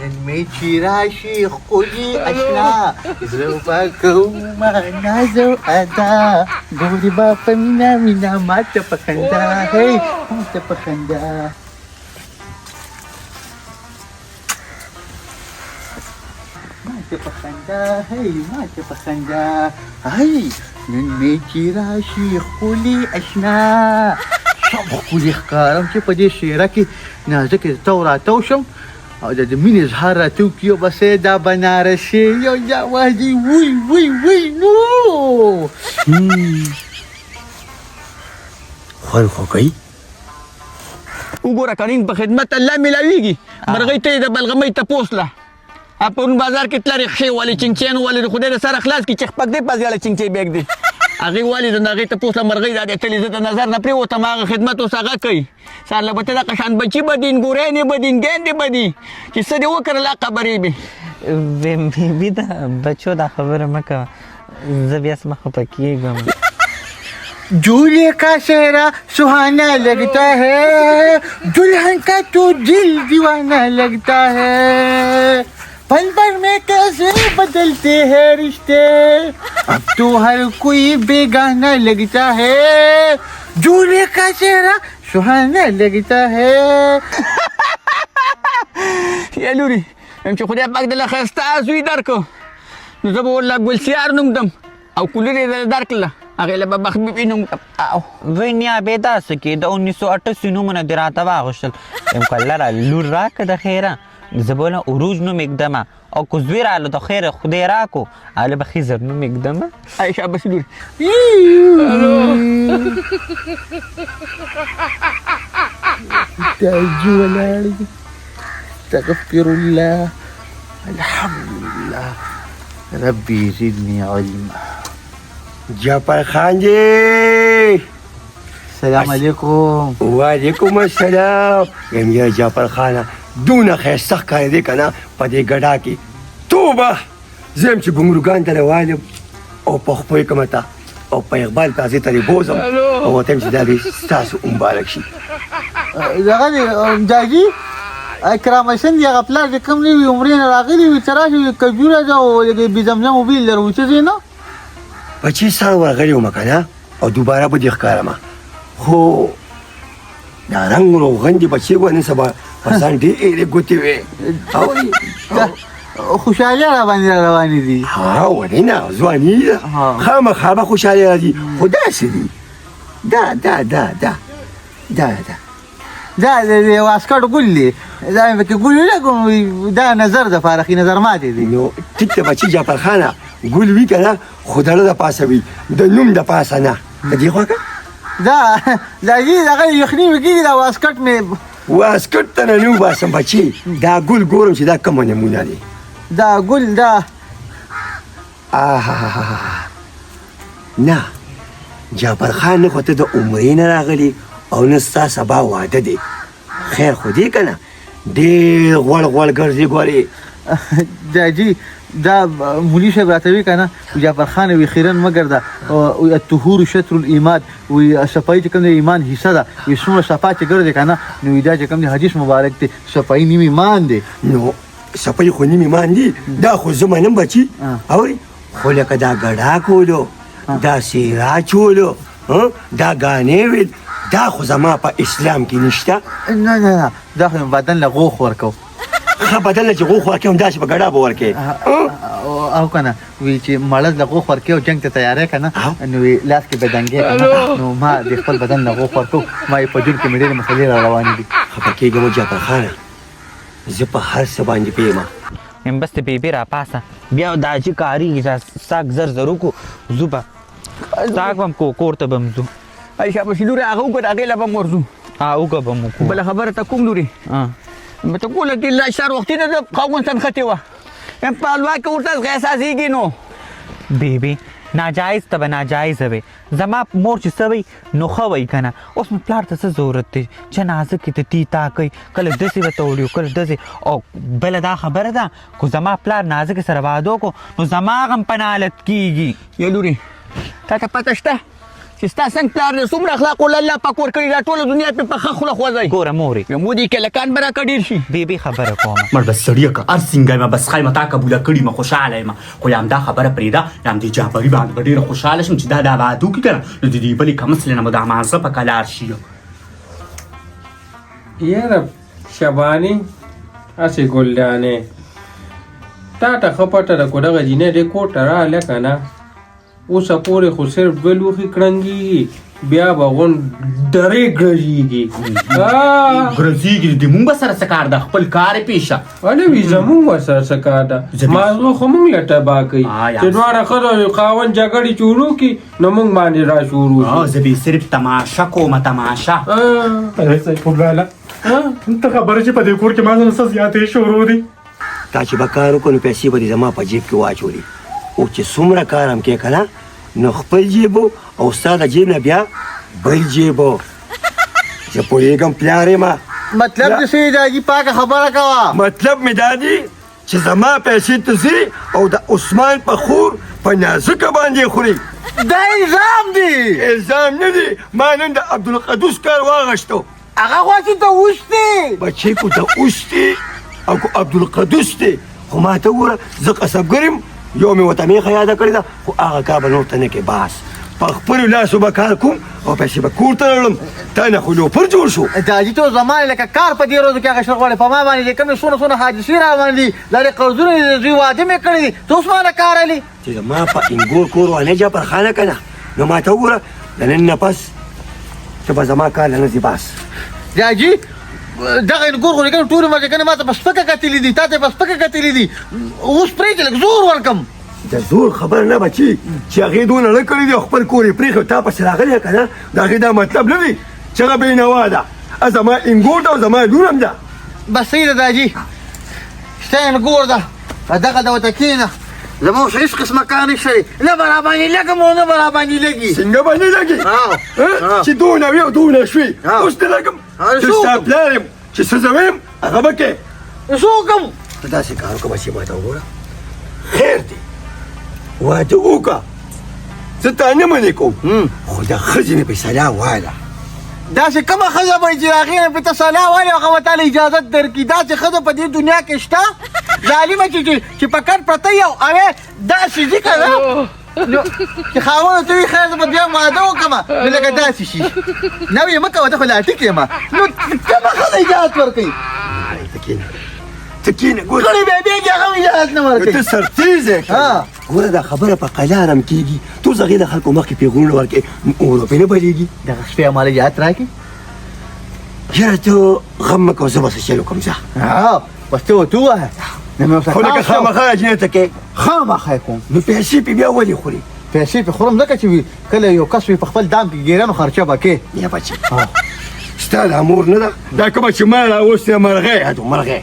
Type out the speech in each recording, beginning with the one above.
نن می چې راشي ښکلي اشنا زه به کومه ناز او ادا ګورې به په مینه مینه ماته په خندا هی ماته په خندا ماته په خندا هی ماته په خندا هی نن می چې راشي ښکلي اشنا سم ښکلي ښکارم چې په دې شعره کې نازکې تو راتو شم او د مینې اظهار راته وکړي او بس دا بنارسي یو جوازي وی نو خوند خو کوي وګوره قانون په خدمت الله ملاویږي مرغۍ ته د بلغمۍ تپوس له پرون بازار کې تللې ښې والې چنګچیانو والې د خدای د سره خلاص کړي چې خپک دی پزیاله چنګچی بیګ دی هغې والې د هغې تپوس له مرغۍ دا دی تلې زه د نظر نه پرېوتم هغه خدمت اوس هغه کوي سهار له به ته دغه شان بچي به دي ګورینې به دي ګیندې به دي چې څه دې وکړل هغه خبرې به بیبي دا بچو دا خبره مه کوه زه بیا څه خفه کېږم جولے کا چہرہ سہانا لگتا ہے دلہن کا تو دل دیوانہ لگتا ہے پل بھر میں کیسے بدلتے ہیں رشتے اب تو ہر کوئی بیگانہ لگتا ہے جولے کا چہرہ سہانا لگتا ہے یا لوري یم چې خدای پاک دله ښایسته زوی درکړو نو زه به ورله ګلسیار نوم دم او کولر یې دله درکړله هغې له به بخبیبي نوم وای نیا بې داسې کې د 1988 نومونه دې راته واغوښتل یم کلره لور راکړه د خیره زه به له عروج نوم ایږدمه او که زوی راله د خیره خدای راکو هله به خیزر نوم ایږدمه ای شاباس لوري تاجي ولاړ دي استغفر الله الحمد لله ربي زدني علما جعفر خان جی السلام علیکم وعلیکم السلام یم یا جعفر خانه دونه ښایسته ښکارېدې که نه په دې ګډا کې توبه زه یم چې ګمرکان ته روان یم او په خپو یې کړمه ته او په اقبال تازې ته دې بوځم او ورته یم چې دا دې ستاسو مبارک شي دغه دی جاجي کرامشن دی هغه پلار چې کوم نوي عمرې نه راغلي وي څه راشي کجوره ده او بې زمزم وبیل لرو څه ځای نه بچې سره ورغلې ومه که نه او دوباره به دې ښکارمه خو دا رنګ روغن دي بچې به نن سبا په ځان ډېرې ګوتې وې خوشحالي را باندې را روانې دي ها ولې نه ځواني ده خامخا به خوشحالي راځي خو داسې دي دا د واسکټ ګل دی دا مې پکې ګل ولګوم دا نظر د فارخي نظر ماتې دی نو ټیک ته بچي جعفر خانه ګل وي که نه خو دړه د پاسه وي د نوم د پاسه نه د دې خوا که دا جي دغه یخني مې کېږي دا واسکټ مې واسکټ ته نه نو باسم بچي دا ګل ګورم چې دا کومه نمونه دی دا ګل دا نه جعفر خان نه خو ته د عمرې نه راغلي او نه ستا سبا واده دی خیر خو دی که نه ډېر غوړ ګرځې ګورې دا جي دا مولي صاحب راته وي که نه جعفر خان وي خیرن مه ګرده الطهور شطر الایمان وي صفایي چې کوم دی ایمان حصه ده وي څومره صفا چې ګرځې که نه نو دا چې کوم دی حدیث مبارک دی صفایي نیم ایمان دی نو صفایي خو نیم ایمان دی دا خو زه منم بچي اورې خو لکه دا ګډا کولو دا سیرا چولو دا ګانې ویل دا خو زما په اسلام کې نشته نه دا خو بدن له غوښ ورکو ښه بدن له چې غوښ ورکوې همداسې په ګډا به ورکوې او که نه وی چې مړز له غوښ ورکوې او جنګ ته تیاری که نه نو وی لاس کې به دنګې که نه نو ما د خپل بدن له غوښ ورکو ما یې په جون کې مې ډېرې مسلې را روانې دي خفه کېږم جعفر خانه زه په هر څه باندې پوهېږم یم بس د بیبي را پاسه بیا دا چې کارېږي ساک زر وکړو ځو به ساک به م کور ته به م ځو ای شاباس لوري هغه وګوره هغې له به م ورځو اوږه به م وکړو بله خبره ته کوم لوري ته کوله کې لا سهار وختي نه د خاوند سنختې وه یم په حلوا کې ورته احساسېږي نو بیبي ناجایز ته به ناجایزه وې زما مور چې څه وی نو ښه وی که نه اوس مې پلار ته څه ضرورت دی جنازه کې ته تیتا کوي کله داسې به ته وړي کله داسې او بله دا خبره ده خو زما پلار نازکې سره واده وکړو نو زما هغه هم په نه حالت کېږي یا لوري تا ته پته شته چې ستا څنګه پلار دی څومره اخلاق ول الله پاک ورکړي دا ټوله دنیا پې په ښه خوله خوځوي ګوره مورې مودي کې لکان به راکه ډېر شي بیبي خبره کوم مړ بس سړیه که هر څنګه یم بس خای متا قبوله کړي م خوشحاله یم خو یم دا خبره پرېږده یم دې جعفري باندې به ډېره خوشحاله شم چې دا واده وکړي که نه نو د دې بلې کمسلې نه به دا مازه په کلار شي یاره شبانی هسې ګلدانې تا ته ښه پټه ده کو دغه جینۍ دې کور ته راغله که نه اوسه پورې خو صرف دوه لوښي کړنګېږي بیا به غون درې ګرځېږي ګرځېږي د مونږ به سره څه کار ده خپل کار یې پیشه ولې وي زمونږ ورسره څه کار ده مازغه خو مونږ له تباه کوي چې دواړه ښځه خاوند جګړې چې ورو کړي نو مونږ باندې را شروع زه به صرف تماشه کومه تماشه سیف الله ته خبره چې په دې کور کې ما نه څه زیاتې شروع دي تا چې به کار وکړو نو پیسې به دې زما په جیب کې واچولي او چې څومره کار هم کې که نه نو خپل جیب او ستا د جیب نه بیا بل جیب زه پوهېږم پلار یم مطلب دې څه دی داجي پاکه خبره کوه مطلب مې دا دی چې زما پیسې ته ځي او د عثمان په خور په نازکه باندې خوري دا الزام دی الزام نه دی ما نن د عبدالقدوس کار واغشتو هغه خو چې ته اوس دی بچې کو د اوس دی او کو عبدالقدوس دی خو ما ته وګوره زه قصبګر یم یو مې ورته میخه یاده کړې ده خو هغه کار به نور ته نه کې بس په خپلو لاسو به کار کوم او پیسې به کور ته راوړم تا نه خو لوپر جوړ شو داجي ته زمانه لکه کار په دې ورځو کې هغه شغله په ما باندې کوم څونه حادثې را باندې لارې قرضونه دوی واده مې کړی دي ته اوس ما نه کار علي چې زما په انګور کور وانه جعفر خانه که نه نو ما ته وګوره د نن نه پس ته به زما کار نه ځي بس داجي دغه انګور خو لیکنه ټول مګه کنه ما ته پسپکه کتلې دي تا ته پسپکه کتلې دي اوس پرې چې لږ زور ورکم د زور خبر نه بچي چې هغې دونه نه کړي دي او خپل کور یې پرېښی تا پسې راغلی که نه د هغې دا مطلب نه دی چې هغه بېنوا ده زما انګور ده او زما لور هم ده بس صحیح ده داجي ستا انګور ده دغه د ورته کښېنه زما اوس هېڅ قسمه کار نشته دی نه به راباندې لګم او نه به راباندې لګي څنګه باندې لګي چې دونه وي او دونه شوي اوس دې لګم چې ستا پلار یم چې څه زه ویم هغه به کوې څه وکړم ته داسې کار وکړه چې ما ته وګوره خیر دی واده وکړه زه تا نه منې کوم خو د ښځې مې په صلاح واله داسې کومه ښځه به چې هغې نه پې ته صلاح والې هغه به تاله اجازت درکړي داسې ښځه په دې دنیا کې شته ظالمه چې په کټ پرته یو اوې داسې ځي که نه چې خاوند ته وي خیر زه به بیا واده وکړم نو لکه داسې شي نه ویې مه کوه ته خو لا ټیک یم نو کومه ښځه اجازت ورکوي ته کښېنه ته کښېنه ګوره غړي بیا بېږي هغه هم اجازت نه ورکوي ته سرتیز یې ګوره دا خبره په قلار هم کېږي تو اوس هغې د خلکو مخکې پیغورونه ورکوې اور پې نه بلېږي دغه شپې مال اجازت راکړي یاره ته غم مه کوه زه به څه چل وکړم ځه بس ته ورته ووایه خو لکه خامخا اجنې ته کې خامخا یې کوم نو پیسې پې بیا ولې خوري پیسې پې خورم ځکه چې کله یو کس وي په خپل دام کې ګیرانو خرچه به کې یا بچې ستا دا مور نه ده دا کومه چې ما راوستې مرغۍ هدو مرغۍ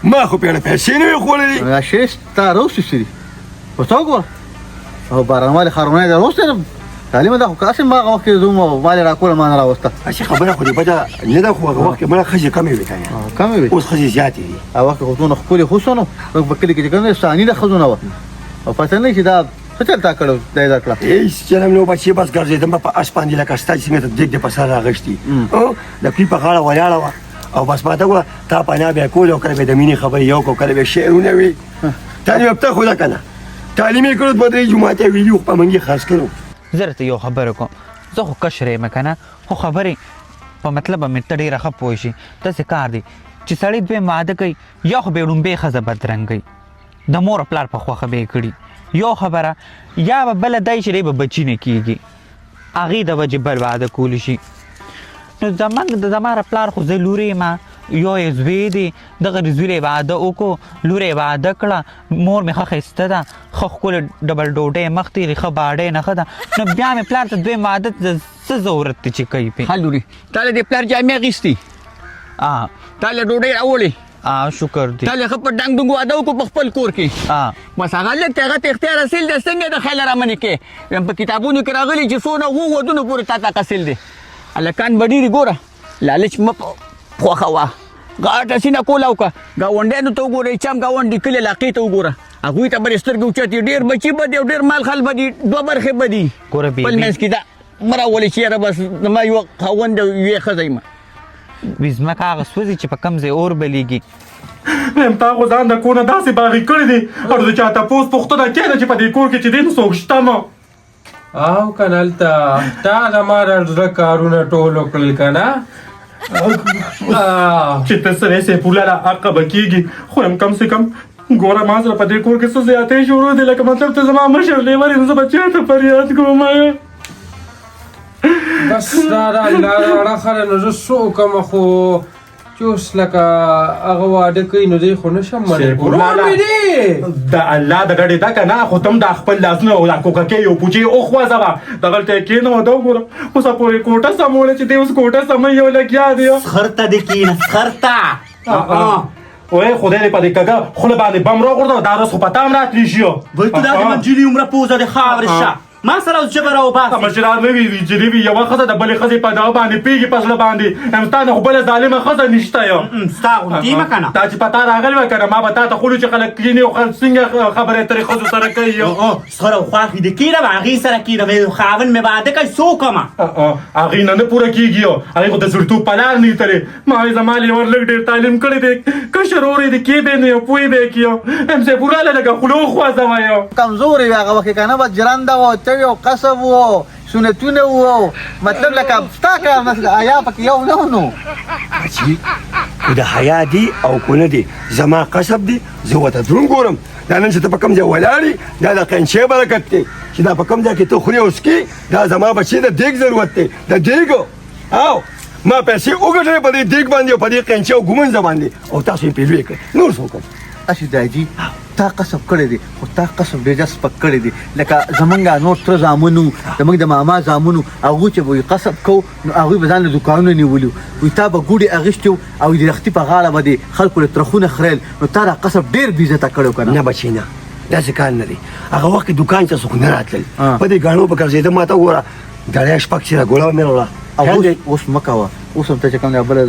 ما خو پېړه پیسې نه وې خوړلې دا شی ستا راوستې دي ورته وګوره او بارانوالې ښارونه یې راوستې تعلیم ده خو کاسې ما هغه وخت کې زوم او مالې راکوله ما نه راوسته هسې خبره خو دې بده نه ده خو هغه وخت کې مړه ښځې کمې وې که نه کمې وې اوس ښځې زیاتې دي هغه وخت کې خو څونه ښکلې خوسونه په کلي کې چې کوم ثاني د ښځونه وه او پته نه چې دا څه چل تا کړو دا یې درکړه هېڅ چلم نه و بچې بس ګرځېدم به په اس باندې لکه ستا چې څنګه ته دیګ دې په سر راغښتي د کوي په غاړه ولاړه وه او بس ما ته ګوره تا پناه به یې کول او کله به د مینې خبرې یو کړو کله به شعرونه وي تعلیم یافته خو ده که نه تعلیم یې کړو دوه درې جومات یې ویلي خو په منګې خرڅ کړو زه درته یو خبره کوم زه خو کشر یم که نه خو خبرې په مطلب به مې ته ډېره ښه پوه شي داسې کار دی چې سړی دویم واده کوي یا خو به یې ړومبۍ ښځه بدرنګوي د مور او پلار په خوښه به یې کړي یو خبره یا به بله دی چې دی به بچي نه کېږي هغې د وجې بل واده کولی شي نو زما پلار خو زه لورې یم یو یې زوی دی دغه د زوی واده وکړو لور یې واده کړه مور مې ښه ښایسته ده ښه ښکلې ډبل ډوډۍ مخ تېرې ښه باډۍ نښه ده نو بیا مې پلار ته دویم واده څه ضرورت دی چې کوي پې ها لورې تا له دې پلار جامې اخیستي تا له ډوډۍ راوړې شکر دی تا له ښه په ډنګ ډنګ واده وکړو په خپل کور کې بس هغه لږ ته هغه ته اختیار حاصل دی څنګه د خیال رامنې کې په کتابونو کې راغلي چې څونه اووه ودونو پورې تا ته حاصل دی هلکان به ډېرې ګوره لالچ مه خوښوه غاټه سینه کوله وکړه ګاونډیانو ته وګوره چم ګاونډي کلي علاقې ته وګوره هغوی ته به دې سترګې اوچتې ډېر بچي به دي او ډېر مال خال به دي دوه برخې به دي خپل منځ کې دا مراولې چې یاره بس زما یوه خاوند او یوې ښځه یم وي ځمکه هغه سوځي چې په کوم ځای اور بلیږي هم تا خو ځان د کور نه داسې باغي کړی دی او د چا تپوس پوښتنه کېده چې په دې کور کې چې دی نو څوک شته مه او کنه هلته تا زما د زړه کارونه ټول وکړل که نه چې ته سړی سیفالله حقه به کېږي خو هم کم سے کم ګوره ما سره په دې کور کې څه زیاتۍ شروع دی لکه مطلب ته زما مشر لیور یې نو زه به چېرته فریاد کوم بس دا د الله د اړخه نو زه څه وکړم خو چې اوس لکه هغه واده کوي نو دی خو نشم منې د الله د ګډې ده که نه خو ته هم دا خپل لاسونه او دا کوککۍ یو پوچې وخوځوه دغلته یې کښېنه او دا وګوره اوس پورې کوټه سموړې چې دی اوس کوټه سموي یو لګیا دی خرته دې کېنه خرته وای خدای دې په دې کږه خوله باندې بم راغورځوه دا روز خو په تا هم راتلی شي وایي ته دا د منجلي عمره پوزه د خاورې شه ما سره اوس ژبه راوباسې مشران نه وي جدي وي یوه ښځه د بلې ښځې په دغه باندې پیږي په زړه باندې هم ستا نه خو بله ظالمه ښځه نشته یو ستا غوندې یم که نه دا چې په تا راغلې وه که نه ما به تا ته ښولو چې خلک کلینې او څنګه خبرې اترې ښځو سره کوي یو سره خواښې دې کېنم هغې سره کېنم خاوند مې واده کوي څه وکړمه هغې نه نه پوره کېږي یو هغې خو د زړتوب په لار نه ایتلې ما وایي زما لیور لږ ډېر تعلیم کړی دی کشر ور یې د کېدی نه یو پوه دی کې یو هم سیفالله لږه خوله وخوځوه یو کمزوري وي هغه وخت کې که نه بس جرنده وه تړي او قصب وو سنتونه وو مطلب لکه ستا کار نه حیا پکې یو نه و نو چې که د حیا دی او که نه دی زما قصب دی زه ورته دروند ګورم دا نن چې ته په کوم ځای ولاړې دا د قینچې برکت دی چې دا په کوم ځای کې ته خورې او څکې دا زما بچې د دیګ ضرورت دی د دیګو او ما پیسې وګټلې په دې دیګ باندې او په دې قینچې او ګومنځه باندې او تاسو یې پې لوی کړئ نور څه وکړم اسی دایجي تا قصب کړی دی خو تا قصب ډېر سپک کړی دی لکه زمونږ نور تره زامنو زمونږ د ماما زامنو هغوی چې به قصب کوو نو هغوی به ځان له دوکانونو نیولي وي تا به ګوډې اخیستې وو او د رختي په غاړه به د خلکو له ترخونه خریل نو تا را قصب ډېر بېعزته کړی و که نه بچې نه داسې کار نه دی هغه وخت کې دوکان ته څوک نه راتلل په دې ګاڼو په ګرځېده ما ته وګوره ډړیا شپږ سیره ګوله مې راوړه اوس مه کوه اوس هم ته چې کوم دی بله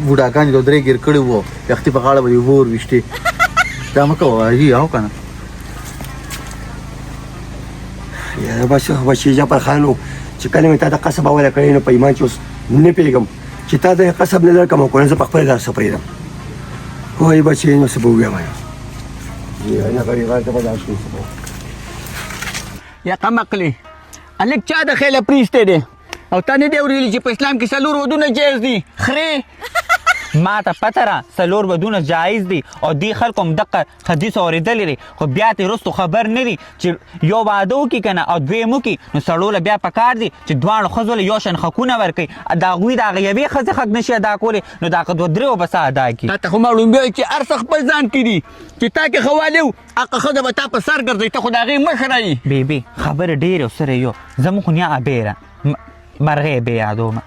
بوډاګانې د درې ګیر کړي وو رختي په غاړه به یې اور ویشتې دا مه کوه حاجي او که نه یاره بس بچې جعفر خانو چې کله مې تا د قصب اوله کړی نو په ایمان چې اوس نه پوهېږم چې تا د قصب نه درکړم او که نه زه په خپله در څه پرېږدم وایي بچې نو څه به ووایم نه غریبان ته به دا شي څه به یا قمقلې هلک چا د خیله پریستی دی او تا نه دی اورېدلي چې په اسلام کې 4 ودونه جایز دي خرې ما ته پته را 4 ودونه جایز دي او دې خلکو هم دغه حدیث اورېدلی دی خو بیا ترې وروستو خبر نه دي چې یو واده وکړي که نه او دویم وکړي نو سړو له بیا پکار دي چې دواړو ښځو له یو شان حقونه ورکوي د هغوی د هغه یوې ښځې حق نشي ادا کولی نو د هغه 2-3 به څه ادا کړي تا ته خو معلوم بیا چې هر څه خپل ځان کې دي چې تا کې ښه والی و هغه ښځه به تا په سر ګرځوي ته خو د هغې مشره یې بیبي خبرې ډېرې سره یو زموږ خو نیا ابیره مرغې بې یادومه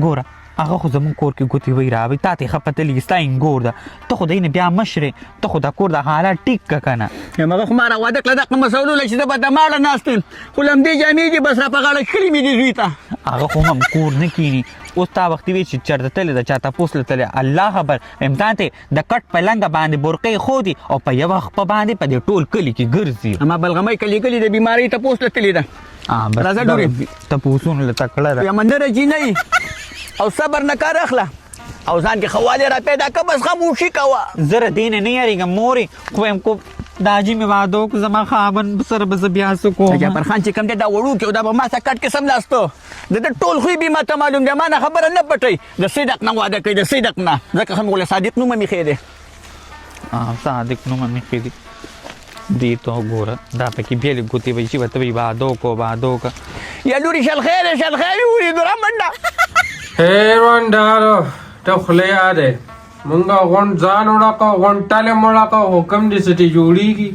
ګوره هغه خو زموږ کور کې ګوتې وی راوي تا ته ښه پته لګي ستا انګور ده ته خو دی نه بیا مشرې ته خو د کور د حالات ټیک که که نه هغه خو ما را واده کړه دغه مسولو له چې زه به د ماړه ناست یم خو لمدې جامې دي بس را په غاړه کښلي مې دي زوی ته هغه خو هم کور نه کینی اوس تا وختي وي چې چېرته تللی ده چا تپوس له تللی الله خبر امتحان ته د کټ په لنګه باندې برقې ښودي او په یوه خپه باندې په دې ټول کلي کې ګرځي اما بلغمۍ کلي کلي د بیمارۍ تپوس له تللی ده راځه ډورې تپوسونه له تکړه ده یا مندره جینۍ او صبر نه کار اخله او ځان کې خوالې را پیدا که بس خاموشي کوه زه د دې نه نه یارېږم مورې خو یم کو دا حاجي مې واده وکړو زما خاوند سره به زه بیا څه کوم جعفر خان چې کوم دی دا وړوکی او دا به ما سره کټ کې سملاستو د ده ټول خوی به ما ته معلوم دی ما نه خبره نه پټوي د صدق نه واده کوي د صدق نه ځکه هم غوله صادق نومه مې ښې دی صادق نومه مې ښې دی دې ته وګوره دا پکې بېلې ګوتې وایي چې ورته وایي واده وکړو یا لورې شلخیر ولیدو را منډه هیروندارو ته خوله یادې مونږه غونډ ځان وړکو غونډټلې مړکو حکم دې سټې جوړېږي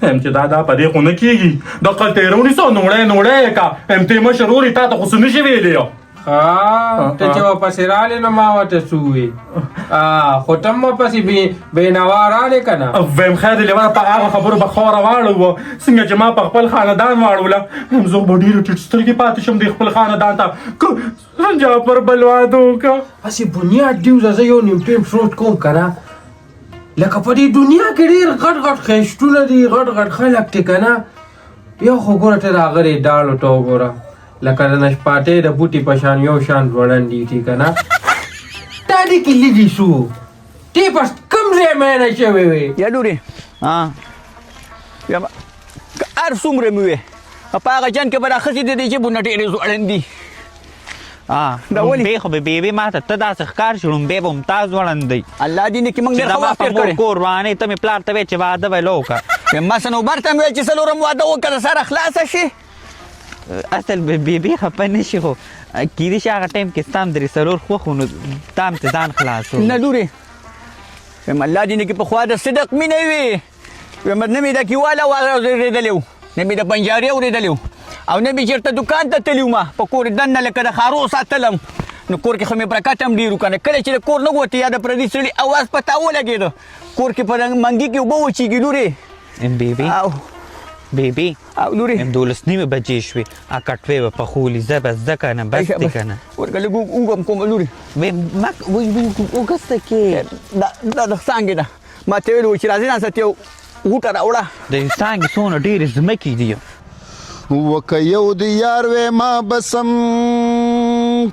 هم چې دا په دې خو نه کېږي دقل تېره ونیسه نوړی یې کا هم ته مشر ورې تا ته خو څه نشي ویلی یو ته چې ورپسې رالې نو ما ورته څه وویل خو ته هم ورپسې بېنوا رالې که نه ویم خیر د لیوره په هغه خبرو به خوره واړوه څنګه چې ما په خپل خاندان واړوله هم زه به ډېرې ټیټ سترګې پاتې شم د خپل خاندان ته جعفر بل واده وکړه هسې بنیاد دیوزه زه یو نیم ټیم سوچ کوم که نه لکه په دې دنیا کې ډېر غټ غټ ښایستونه دي غټ غټ خلک دی که نه یو خو ګوره ته د هغه د ډاړو ته وګوره لکه د نشپاتۍ د بوټي په شان یو شان ځوړند دي ټیک نه تا دې کې لیدي شو تی په کوم ځای مینه شوې وې یا لورې یا هر څومره مې وې په هغه جنګ کې به دا ښځې د دې ژبو نه ډېرې ځوړند دي دا ولې خو به بیبي ماته ته داسې ښکار شې به هم تا ځوړند دی الله دې نه کړي موږ ډېر ښه وخت تېر کړی قربانۍ ته مې پلار ته وې چې واده به یې وکړه ما صنوبر ته مې ویل چې څلورم واده وکړه سره خلاصه شي اصل بیبي خفه نه شي خو کیدای شي هغه ټایم کې ستا هم درې څلور خوښ وو نو تا هم ته ځان خلاص نه لورې وایم الله دې نه کړي پخوا د صدق مینه وي وایم نه مې د کیواله اورېدلی و نه مې د بنجاري اورېدلی و او نه مې چېرته دوکان ته تللی وم په کور دننه لکه د خارو ساتلم نو کور کې خو مې برکت هم ډېر و که نه کله چې د کور نه ووتې یا د پردي سړي اواز په تا ولګېده کور کې په منګي کې اوبه وچېږي لورې بیبي بیبي او لورې 12 بجې شوې کټوې به پخولي زه به زده که نه بس دی که نه ورکه لږ اوږم کوم لورې اوږسته کې دا د څانګې ده ما ته ویلي وو چې راځې ناست یو غوټه راوړه د څانګې څونه ډېرې ځمکې دي وکه یو د یار وې ما بسم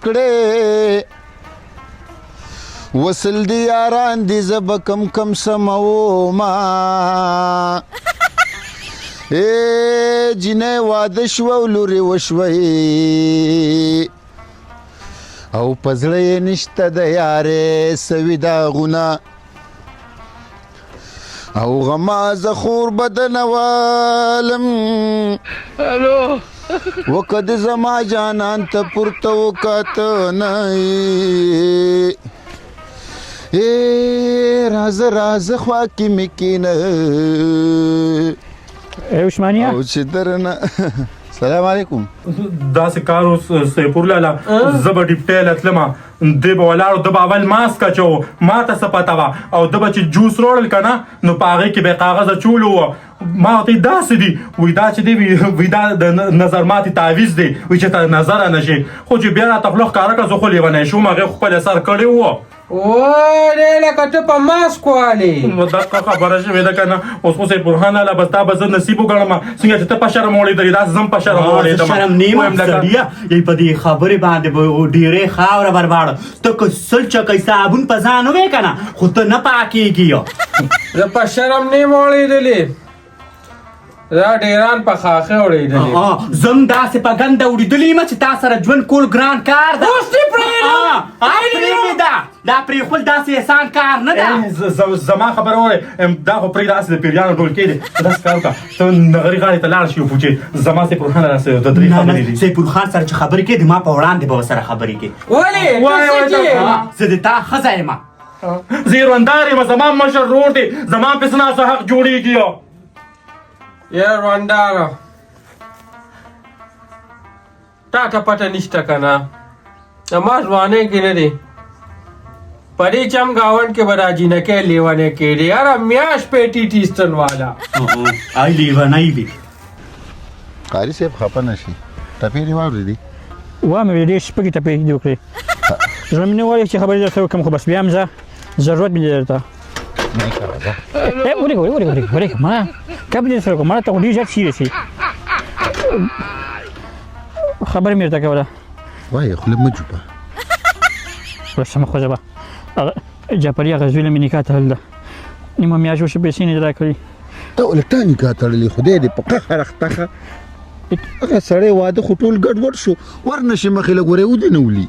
کړې وصل د یاران دي زه به کم سموما جنې واده شوه او لورې وشوی او په زړه یې نشته د یارې سوي داغونه او غمازه خور بدن والم وکد زما جانان ته پورته وکاته نه راز خوا کې مې کینه عثمانیه او چې درنه سلام علیکم داسې کار اوس سیپور لاله زه به ډیپټیل تلمه دی به ولاړو ده به اول ماسک اچوو ما ته څه پته وه او ده به چې جوس راوړل که نه نو په هغې کې به یې کاغذ اچولو وه ما ورته داسې دي وایي دا چې دی وایي دا د نظر ماتې تعویض دی وایي چې ته نظره نه شي خو چې بیا راته خوله ښکاره کړه زه خو لیونی شوم هغې خپل اثر کړی وه وای لکه ته په ماسک والې نو دقه خبره شوې ده که نه اوس خو سیپورخان لاله بس دا به زه نصیب وګڼم څنګه چې ته په شرم وړېدلې داسې زه هم په شرم وړېدم شرم نیم سړیه یی په دې خبرې باندې به ډېرې خاوره برباړه ته که سل چکی صابون په ځان ووې که نه خو ته نه پاکېږي زه په شرم نیم وړېدلې دا ډېران په خاښې وړېدلې زم داسې په ګنده وړېدلې یم چې تا سره ژوند کول ګران کار ده اوس دې پرېږده دا پرېښول داسې اسان کار نه ده زما خبره وایي دا خو پرېږده هسې د پیریانو ډولکې دی داسې کار وکړه ته نغري غاړې ته لاړ شي وپوچې زما سیپورخان راسه د درې خبرې دي سیپورخان سره چې خبرې کوې د ما په وړاندې به ورسره خبرې کوې ولې زه د تا ښځه یم زه یې روندار یم زما مشر رور دی زما پسې ناسو حق جوړېږي یا رونداره تا ته پته نشته که نه زما ځوانۍ کې نه دی په دې چم ګاونډ کې به دا جینکۍ لیونی کېدې یاره میاشت پیټي ټیسټن والا ای لیونی وي قاري صاحب خفه نه شي ټپې دې واورېدې وامې ډېر شپږې ټپې دې وکړې زړه مې نه غواړي چې خبرې درته وکړم خو بس بیا هم زه ضرورت مې دی درته ورېږه ما کب دې سره کوم مړه ته خو ډېر زیات سیریس یې خبرې مې درته کوله وایه خوله مه جوپه سمه ښځه به هغه جعفري هغه زوی له مې نکاح تړل ده نیمه میاشت وشوه پیسې نه دي راکړي ته ولې تا نکاح تړلې خدای دې په قهر اخته هغه سړی واده خو ټول ګډوډ شو ورنشي مخې له ګورې ودنولي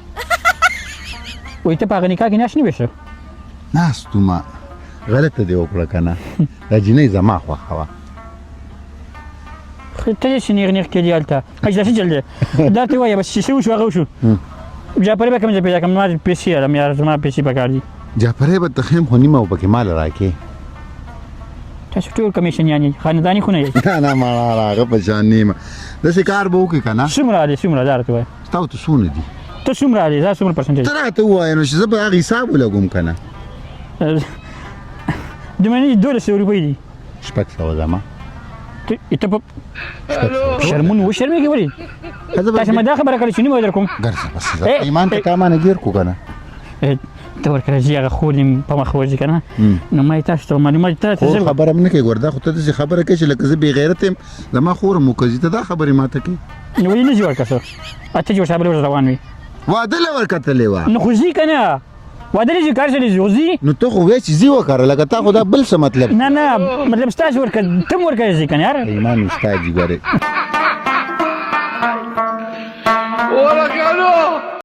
وایي ته په هغه نکاح کې ناست نه وې ښه ناست ومه غلطه دې وکړه که نه دا جینۍ زما خوښه وه ته داسې نیغ نیغ کېدې هلته داسې چل دی دا ته وایه بس چې څه وشو هغه وشو جعفري به کوم ځای پیدا کړم ما پیسې هلم یاره زما پیسې پکار دي جعفرۍ به ته خیم خو نیمه وپکې مال راکې تاسو ټول کمیشنیان یې خانداني خونه یې نه مړه هغه په شان نیمه داسې کار به وکړې که نه څومره دی څومره دا راته وایه ستا ته څونه دي ته څومره دی دا څومره پرسنټیج ته راته ووایه نو چې زه به هغه حساب ولګوم که نه د مینې 1200 روپۍ دي 600 زما ته په شرمون وشرمېږې ولې تاسو ما دا خبره کړې چې نیمه در کوم ګرځه بس ایمان ته کامانه ګیر کو که نه ته ورکړه چې هغه خور دې په مخ ورځي که نه نو ما یې تاسو ته معلومات خو خبره م نه کوي ګوره دا خو ته داسې خبره کوي چې لکه زه بې غیرت یم زما خور م وکړي ته دا خبرې ماته کوي نو ولې نه ځي ورکړه څه اته چې ورسره بلې ورځ روان وي واده له ورکتلې وه نو خو ځي که نه واده لې ځي کار سره ځي خو ځي نو ته خو وایې چې ځي وکړه لکه تا خو دا بل څه مطلب نه مطلب ستاسو ورکړه ته م ورکړی ځي که نه یاره ایمان ستا جي ګورې